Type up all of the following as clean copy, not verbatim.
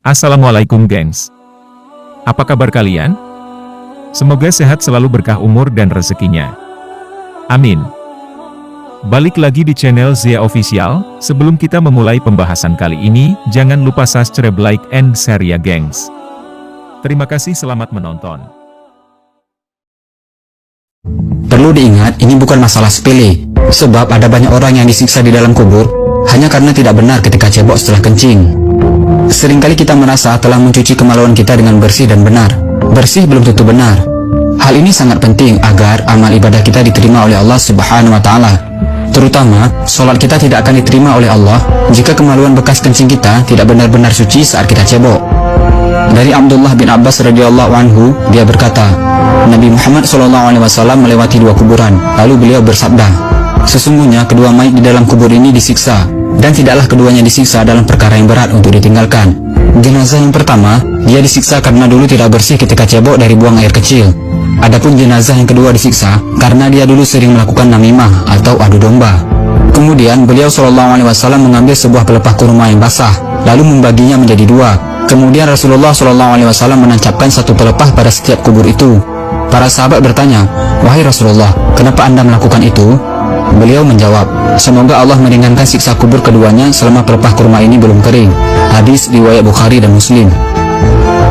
Assalamualaikum gengs. Apa kabar kalian? Semoga sehat selalu, berkah umur dan rezekinya. Amin. Balik lagi di channel Zia Official. Sebelum kita memulai pembahasan kali ini, jangan lupa subscribe, like, and share ya gengs. Terima kasih, selamat menonton. Perlu diingat, ini bukan masalah sepele, sebab ada banyak orang yang disiksa di dalam kubur hanya karena tidak benar ketika cebok setelah kencing. Seringkali kita merasa telah mencuci kemaluan kita dengan bersih dan benar. Bersih belum tentu benar. Hal ini sangat penting agar amal ibadah kita diterima oleh Allah Subhanahu wa Ta'ala. Terutama, sholat kita tidak akan diterima oleh Allah jika kemaluan bekas kencing kita tidak benar-benar suci saat kita cebok. Dari Abdullah bin Abbas radhiyallahu anhu, dia berkata, Nabi Muhammad SAW melewati dua kuburan, lalu beliau bersabda, sesungguhnya kedua mayit di dalam kubur ini disiksa, dan tidaklah keduanya disiksa dalam perkara yang berat untuk ditinggalkan. Jenazah yang pertama, dia disiksa karena dulu tidak bersih ketika cebok dari buang air kecil. Adapun jenazah yang kedua disiksa karena dia dulu sering melakukan namimah atau adu domba. Kemudian beliau SAW mengambil sebuah pelepah kurma yang basah, lalu membaginya menjadi dua. Kemudian Rasulullah SAW menancapkan satu pelepah pada setiap kubur itu. Para sahabat bertanya, wahai Rasulullah, kenapa Anda melakukan itu? Beliau menjawab, semoga Allah meringankan siksa kubur keduanya selama pelepah kurma ini belum kering. Hadis riwayat Bukhari dan Muslim.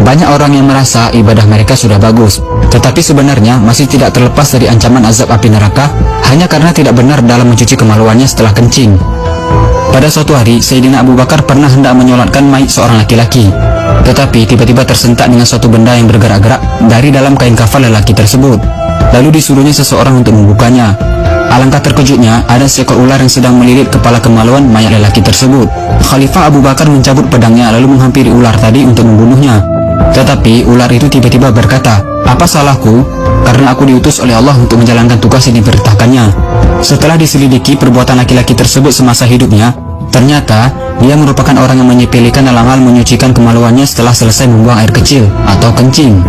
Banyak orang yang merasa ibadah mereka sudah bagus, tetapi sebenarnya masih tidak terlepas dari ancaman azab api neraka hanya karena tidak benar dalam mencuci kemaluannya setelah kencing. Pada suatu hari, Sayyidina Abu Bakar pernah hendak menyolatkan mayit seorang laki-laki, tetapi tiba-tiba tersentak dengan suatu benda yang bergerak-gerak dari dalam kain kafan lelaki tersebut. Lalu disuruhnya seseorang untuk membukanya. Alangkah terkejutnya, ada seekor ular yang sedang melilit kepala kemaluan mayat lelaki tersebut. Khalifah Abu Bakar mencabut pedangnya lalu menghampiri ular tadi untuk membunuhnya. Tetapi ular itu tiba-tiba berkata, apa salahku? Karena aku diutus oleh Allah untuk menjalankan tugas yang diperintahkannya. Setelah diselidiki perbuatan laki-laki tersebut semasa hidupnya, ternyata dia merupakan orang yang menyepelekan dalam hal menyucikan kemaluannya setelah selesai membuang air kecil atau kencing.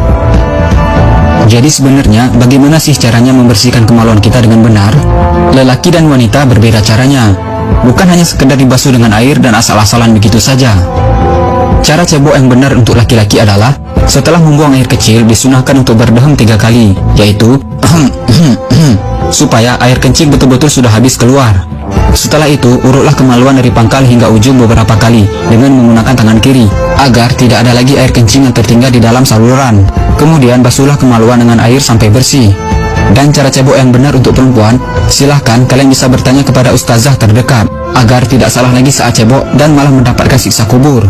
Jadi sebenarnya bagaimana sih caranya membersihkan kemaluan kita dengan benar? Lelaki dan wanita berbeda caranya. Bukan hanya sekedar dibasuh dengan air dan asal-asalan begitu saja. Cara cebok yang benar untuk laki-laki adalah setelah membuang air kecil disunahkan untuk berdehem 3 kali, yaitu supaya air kencing betul-betul sudah habis keluar. Setelah itu urutlah kemaluan dari pangkal hingga ujung beberapa kali dengan menggunakan tangan kiri agar tidak ada lagi air kencing yang tertinggal di dalam saluran. Kemudian basuhlah kemaluan dengan air sampai bersih. Dan cara cebok yang benar untuk perempuan, silahkan kalian bisa bertanya kepada ustazah terdekat agar tidak salah lagi saat cebok dan malah mendapatkan siksa kubur.